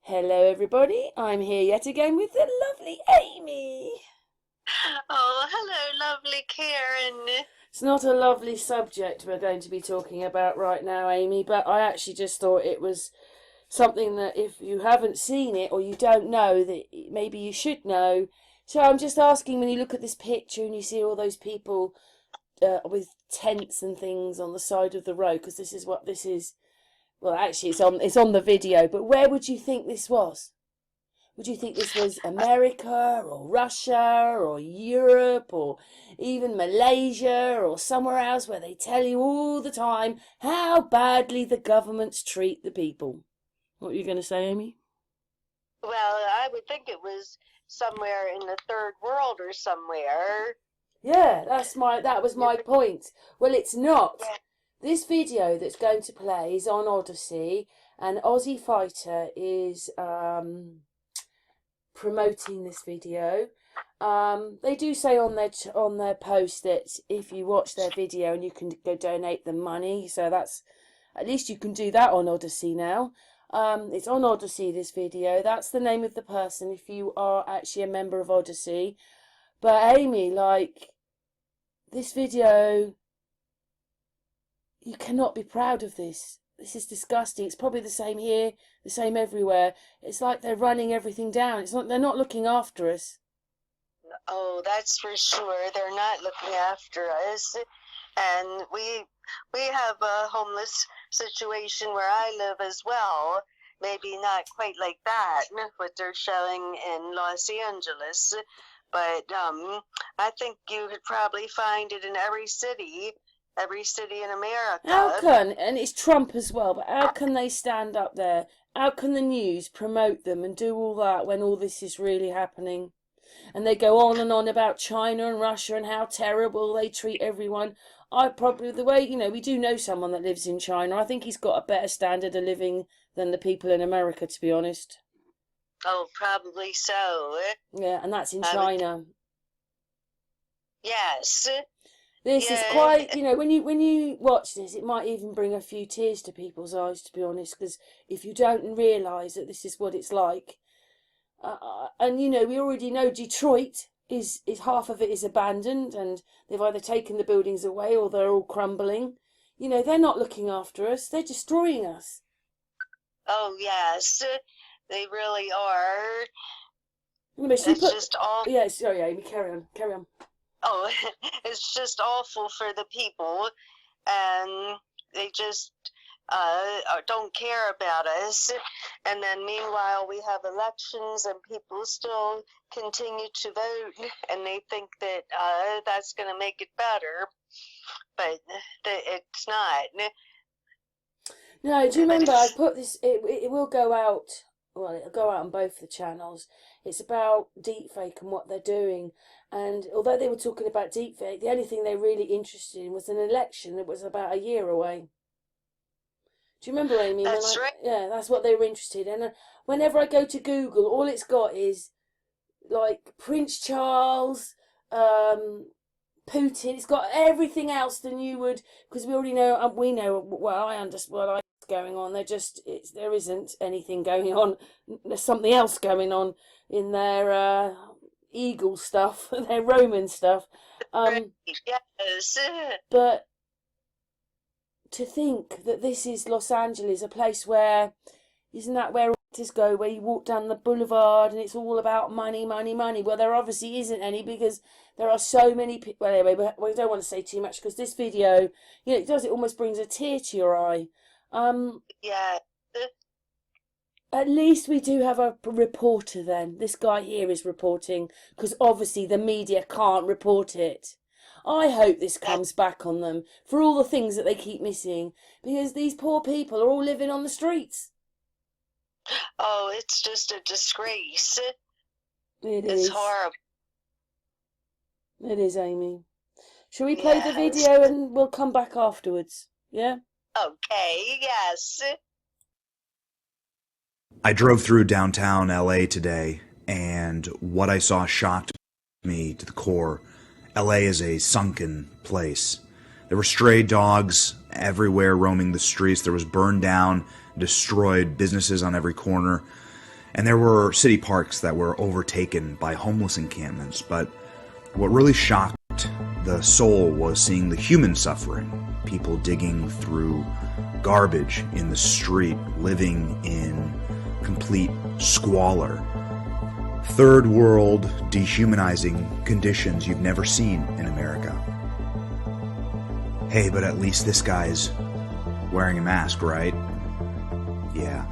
Hello, everybody. I'm here yet again with the lovely Amy. Oh, hello, lovely Karen. It's not a lovely subject we're going to be talking about right now, Amy, but I actually just thought it was something that if you haven't seen it or you don't know, that maybe you should know. So I'm just asking, when you look at this picture and you see all those people with tents and things on the side of the road, because this is what this is. Well, actually, it's on the video. But where would you think this was? Would you think this was America or Russia or Europe or even Malaysia or somewhere else where they tell you all the time how badly the governments treat the people? What are you going to say, Amy? Well, I would think it was somewhere in the third world or somewhere. Yeah, that was my point. Well, it's not. Yeah. This video that's going to play is on Odyssey, and Aussie Fighter is promoting this video. They do say on their post that if you watch their video and you can go donate them money, so that's at least you can do that on Odyssey now. It's on Odyssey, this video. That's the name of the person if you are actually a member of Odyssey. But Amy, like, this video, you cannot be proud of this. This is disgusting. It's probably the same here, the same everywhere. It's like they're running everything down. They're not looking after us. Oh, that's for sure. They're not looking after us. And we have a homeless situation where I live as well. Maybe not quite like that, what they're showing in Los Angeles. But I think you could probably find it in every city in America. How can, and it's Trump as well, but how can they stand up there? How can the news promote them and do all that when all this is really happening? And they go on and on about China and Russia and how terrible they treat everyone. The way, we do know someone that lives in China. I think he's got a better standard of living than the people in America, to be honest. Oh, probably so. Yeah, and that's in China. Yes. This is quite, when you watch this, it might even bring a few tears to people's eyes, to be honest, because if you don't realise that this is what it's like, and we already know Detroit is half of it is abandoned, and they've either taken the buildings away or they're all crumbling. They're not looking after us; they're destroying us. Oh yes, they really are. It's just awful. Yeah, sorry, Amy, carry on. Oh, it's just awful for the people, and they just don't care about us. And then meanwhile, we have elections, and people still continue to vote, and they think that that's going to make it better, but it's not. No, do you remember I put this? It will go out. Well, it'll go out on both the channels. It's about deepfake and what they're doing. And although they were talking about deepfake, the only thing they're really interested in was an election that was about a year away. Do you remember, Amy? That's right. Yeah, that's what they were interested in. And whenever I go to Google, all it's got is like Prince Charles, Putin. It's got everything else than you would, because we already know. We know. Well, I understand what's going on. There isn't anything going on. There's something else going on in their eagle stuff, their Roman stuff. Yes. But to think that this is Los Angeles, a place where, isn't that where actors go, where you walk down the boulevard and it's all about money, money, money? Well, there obviously isn't any, because there are so many people. Well, anyway, we don't want to say too much, because this video, it almost brings a tear to your eye. Yeah. At least we do have a reporter then. This guy here is reporting, because obviously the media can't report it. I hope this comes back on them for all the things that they keep missing, because these poor people are all living on the streets. Oh, it's just a disgrace. It's horrible. It is, Amy. Shall we play the video and we'll come back afterwards? Yeah? Okay, yes. I drove through downtown LA today, and what I saw shocked me to the core. LA is a sunken place. There were stray dogs everywhere roaming the streets. There was burned down, destroyed businesses on every corner. And there were city parks that were overtaken by homeless encampments, but what really shocked the soul was seeing the human suffering. People digging through garbage in the street, living in complete squalor. Third world, dehumanizing conditions you've never seen in America. Hey, but at least this guy's wearing a mask, right? Yeah.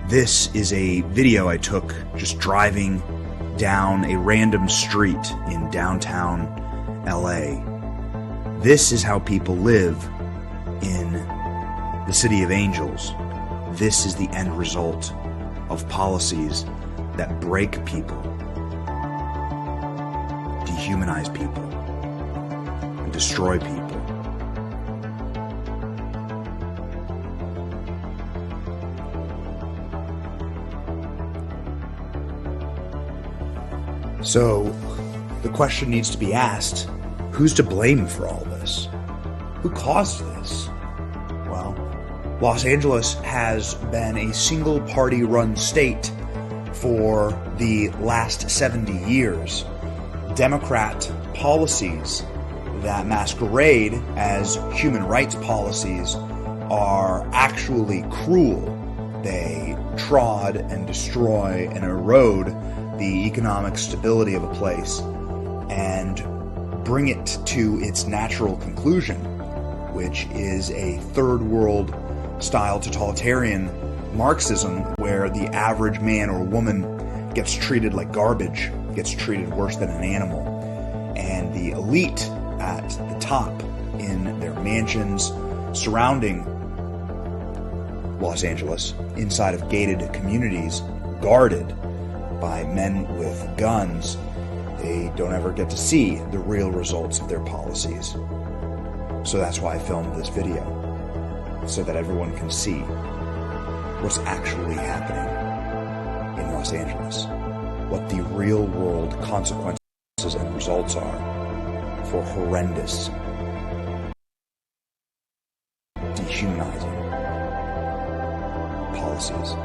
This is a video I took just driving down a random street in downtown LA. This is how people live in the City of Angels. This is the end result of policies that break people, dehumanize people, and destroy people. So, the question needs to be asked, who's to blame for all this? Who caused this? Well, Los Angeles has been a single-party-run state for the last 70 years. Democrat policies that masquerade as human rights policies are actually cruel. They trod and destroy and erode the economic stability of a place and bring it to its natural conclusion, which is a third world style totalitarian Marxism where the average man or woman gets treated like garbage, gets treated worse than an animal, and the elite at the top in their mansions surrounding Los Angeles, inside of gated communities, guarded by men with guns, they don't ever get to see the real results of their policies. So that's why I filmed this video, so that everyone can see what's actually happening in Los Angeles, what the real world consequences and results are for horrendous, dehumanizing policies.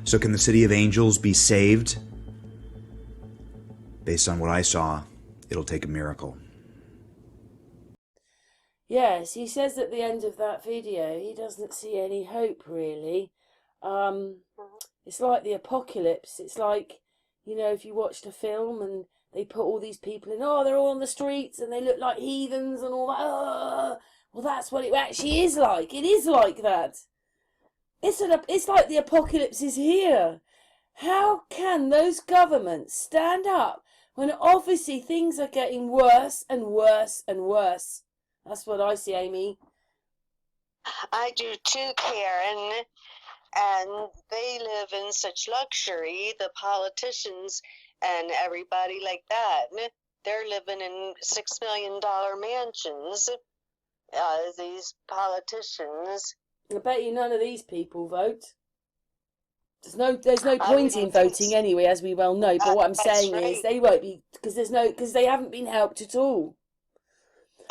So can the City of Angels be saved? Based on what I saw, it'll take a miracle. Yes, he says at the end of that video he doesn't see any hope, really. It's like the apocalypse. It's like, you know, if you watched a film and they put all these people in, oh, they're all on the streets and they look like heathens and all that. Well, that's what it actually is like. It is like that. It's like the apocalypse is here. How can those governments stand up when obviously things are getting worse and worse and worse? That's what I see, Amy. I do too, Karen. And they live in such luxury, the politicians and everybody like that. They're living in $6 million mansions, these politicians. I bet you none of these people vote. There's no I point in wouldn't think voting so. anyway, as we well know. But what I'm That's saying is right. they won't be, because they haven't been helped at all.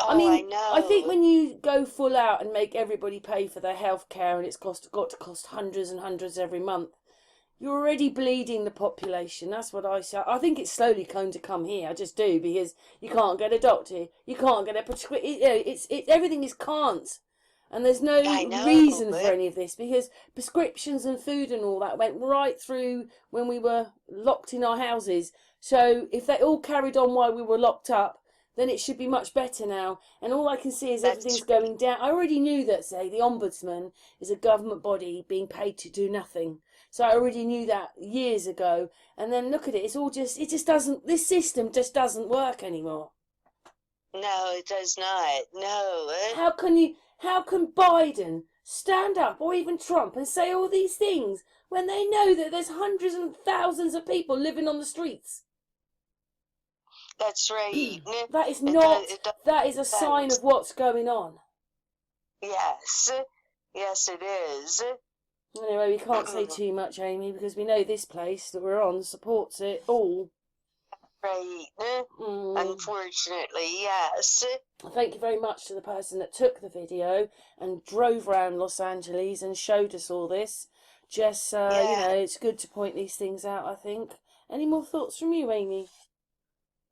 I Oh, I mean, I think know. when you go full out and make everybody pay for their health care and it's got to cost hundreds and hundreds every month, you're already bleeding the population. That's what I say. I think it's slowly going to come here. I just do, because you can't get a doctor, you can't get a prescription. You know, everything is can't, and there's I no know. reason for any of this, because prescriptions and food and all that went right through when we were locked in our houses. So if they all carried on while we were locked up, then it should be much better now. And all I can see is everything's That's going down. I already knew that, say, the Ombudsman is a government body being paid to do nothing. So I already knew that years ago. And then look at it, it just doesn't, this system just doesn't work anymore. no, it does not. No. How can Biden stand up, or even Trump, and say all these things when they know that there's hundreds and thousands of people living on the streets? That's right. That is It not, does, it does that is a make sign sense. of what's going on. Yes. Yes, it is. Anyway, we can't say too much, Amy, because we know this place that we're on supports it all. Right. Mm. Unfortunately, yes. Thank you very much to the person that took the video and drove around Los Angeles and showed us all this. Just, you know, it's good to point these things out, I think. Any more thoughts from you, Amy?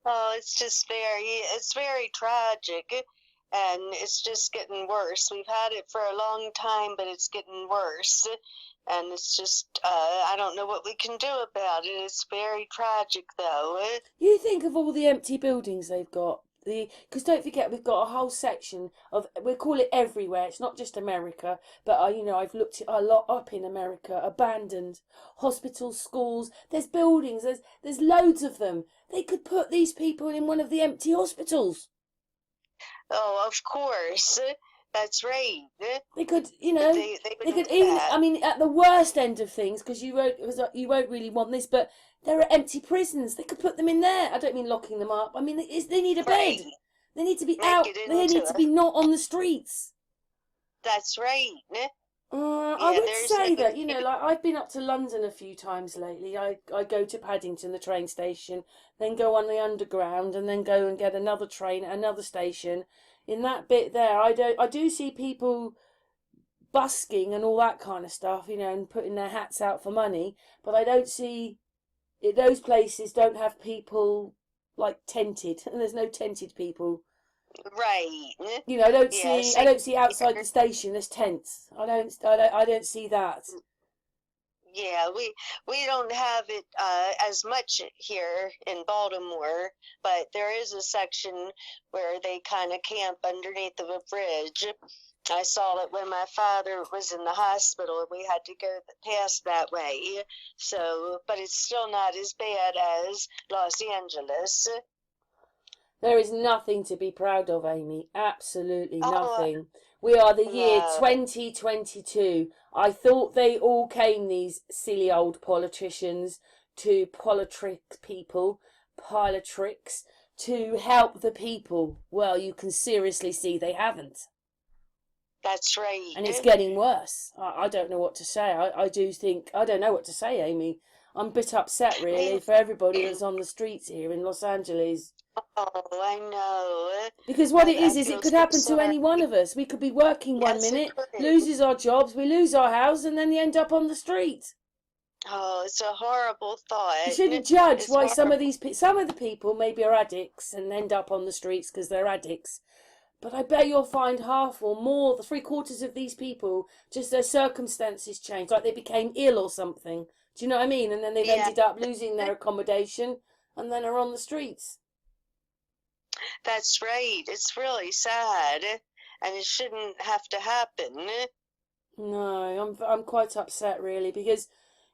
Oh, it's very tragic, and it's just getting worse. We've had it for a long time, but it's getting worse. And it's just, I don't know what we can do about it. It's very tragic, though. You think of all the empty buildings they've got. Because don't forget, we've got a whole section of, we call it everywhere, it's not just America, but you know, I've looked a lot up in America, abandoned hospitals, schools, there's buildings, there's loads of them. They could put these people in one of the empty hospitals. Oh, of course. That's right. They could, you know, They they would could do even, that. I mean, at the worst end of things, because you won't really want this, but there are empty prisons. They could put them in there. I don't mean locking them up. I mean, they need a bed. Right. They need to be Make out. it They into need to be not on the streets. That's right. I Yeah, would say there's that, you know, like I've been up to London a few times lately. I go to Paddington, the train station, then go on the underground, and then go and get another train at another station. In that bit there, I do see people busking and all that kind of stuff, you know, and putting their hats out for money. But I don't see, those places don't have people like tented, and there's no tented people. right. You know, I don't Yeah, see same outside here. the station there's tents. I don't see that. Yeah, we don't have it as much here in Baltimore, but there is a section where they kind of camp underneath of a bridge. I saw it when my father was in the hospital, and we had to go past that way. So, but it's still not as bad as Los Angeles. There is nothing to be proud of, Amy. Absolutely Oh, nothing. We are the year no. 2022. I thought they all came, these silly old politicians, to politrick people, politricks, to help the people. Well, you can seriously see they haven't. That's right. And it's getting worse. I don't know what to say. I do think, I don't know what to say, Amy. I'm a bit upset, really, for everybody that's on the streets here in Los Angeles. Oh, I know. Because what it I is feel it could so happen to sorry. any one of us. We could be working one Yes, it minute, could. loses our jobs, we lose our house, and then you end up on the street. Oh, it's a horrible thought. You shouldn't judge It's why horrible. some of the people maybe are addicts and end up on the streets because they're addicts. But I bet you'll find half or more, the 3/4 of these people, just their circumstances changed, like they became ill or something. Do you know what I mean? And then they've Yeah, ended up losing their accommodation and then are on the streets. that's right. It's really sad, and it shouldn't have to happen. No, I'm quite upset really, because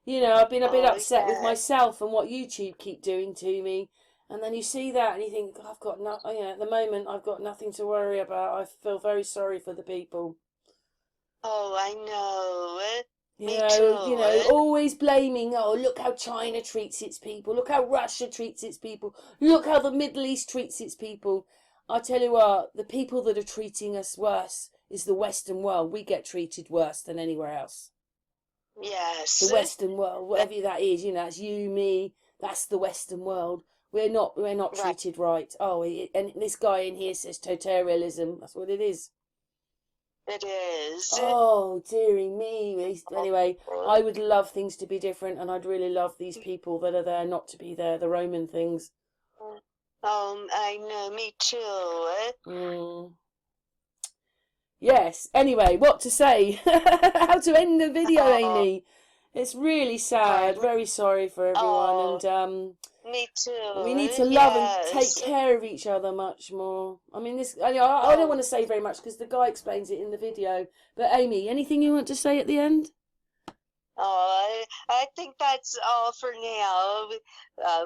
you know I've been a bit Oh, upset with yeah. myself and what YouTube keep doing to me, and then you see that and you think, "God, I've got no, you know, at the moment I've got nothing to worry about. I feel very sorry for the people." Oh, I know. Me You know, too. always blaming, oh, look how China treats its people, look how Russia treats its people, look how the Middle East treats its people. I tell you what, the people that are treating us worse is the Western world. We get treated worse than anywhere else. The Yes. Western world, whatever that is, you know, that's you, me, that's the Western world. We're not Right. treated right. Oh, and this guy in here says totalitarianism. That's what it is. It is. Oh, dearie me. Anyway, I would love things to be different, and I'd really love these people that are there not to be there, the Roman things. I know. Me too. Mm. Yes, anyway, what to say? How to end the video, Oh, Amy? It's really sad. I'm. Very sorry for everyone, Oh, and me we need too. to love and take Yes. care of each other much more. I mean, I don't Oh, want to say very much because the guy explains it in the video. But Amy, anything you want to say at the end? I think that's all for now.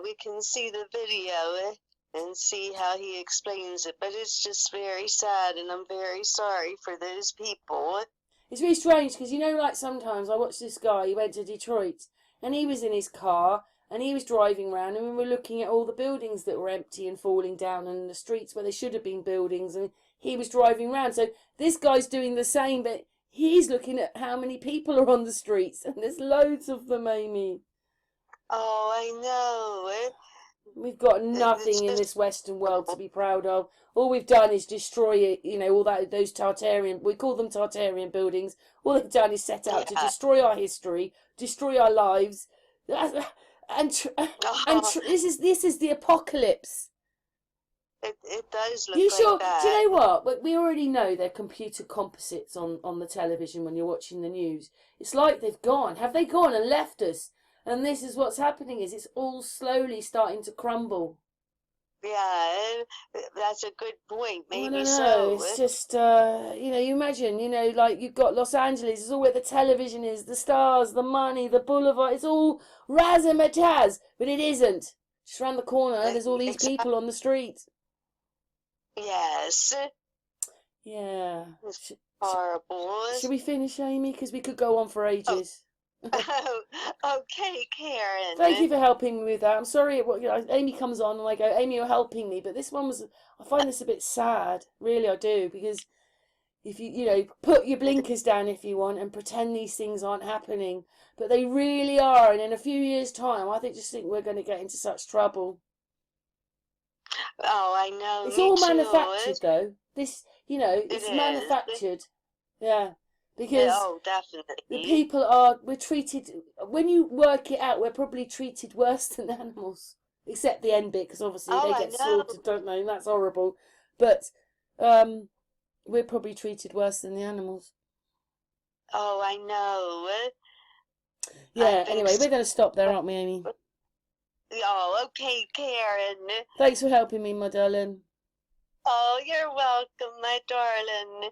We can see the video and see how he explains it. But it's just very sad, and I'm very sorry for those people. It's really strange because, you know, like sometimes I watch this guy, he went to Detroit and he was in his car and he was driving around and we were looking at all the buildings that were empty and falling down and the streets where there should have been buildings, and he was driving around. So this guy's doing the same, but he's looking at how many people are on the streets, and there's loads of them, Amy. Oh, I know. We've got It's nothing in just this Western world to be proud of. All we've done is destroy it, you know, all those Tartarian, we call them Tartarian buildings. All they've done is set out to yeah. destroy our history, destroy our lives, and Oh, this is the apocalypse. it does look You like sure? Do that. you know what? We already know they're computer composites on the television when you're watching the news. It's like they've gone. Have they gone and left us? And this is what's happening, is it's all slowly starting to crumble. Yeah, that's a good point. I Maybe don't know. so. It's just, you know, you imagine, you know, like you've got Los Angeles, it's all where the television is, the stars, the money, the boulevard, it's all razzmatazz, but it isn't. Just round the corner, there's all these Exactly. people on the street. Yes. Yeah. It's Sh horrible. Should we finish, Amy? Because we could go on for Oh, ages. okay, Thank Karen. you for helping me with that. I'm sorry, you know, Amy comes on and I go, Amy, you're helping me. But this one was, I find this a bit sad. Really, I do. Because if you know, put your blinkers down if you want and pretend these things aren't happening. But they really are. And in a few years' time, I just think we're going to get into such trouble. Oh, I know. It's Me all too. manufactured, though. This, you know, It it's is. manufactured. Yeah. Because Oh, the definitely. people we're treated, when you work it out, we're probably treated worse than animals. Except the end bit, because obviously Oh, they I get know. slaughtered, don't they? And that's horrible. But we're probably treated worse than the animals. Oh, I know. I Yeah, think anyway, so. we're going to stop there, aren't we, Amy? Oh, okay, Karen. Thanks for helping me, my darling. Oh, you're welcome, my darling.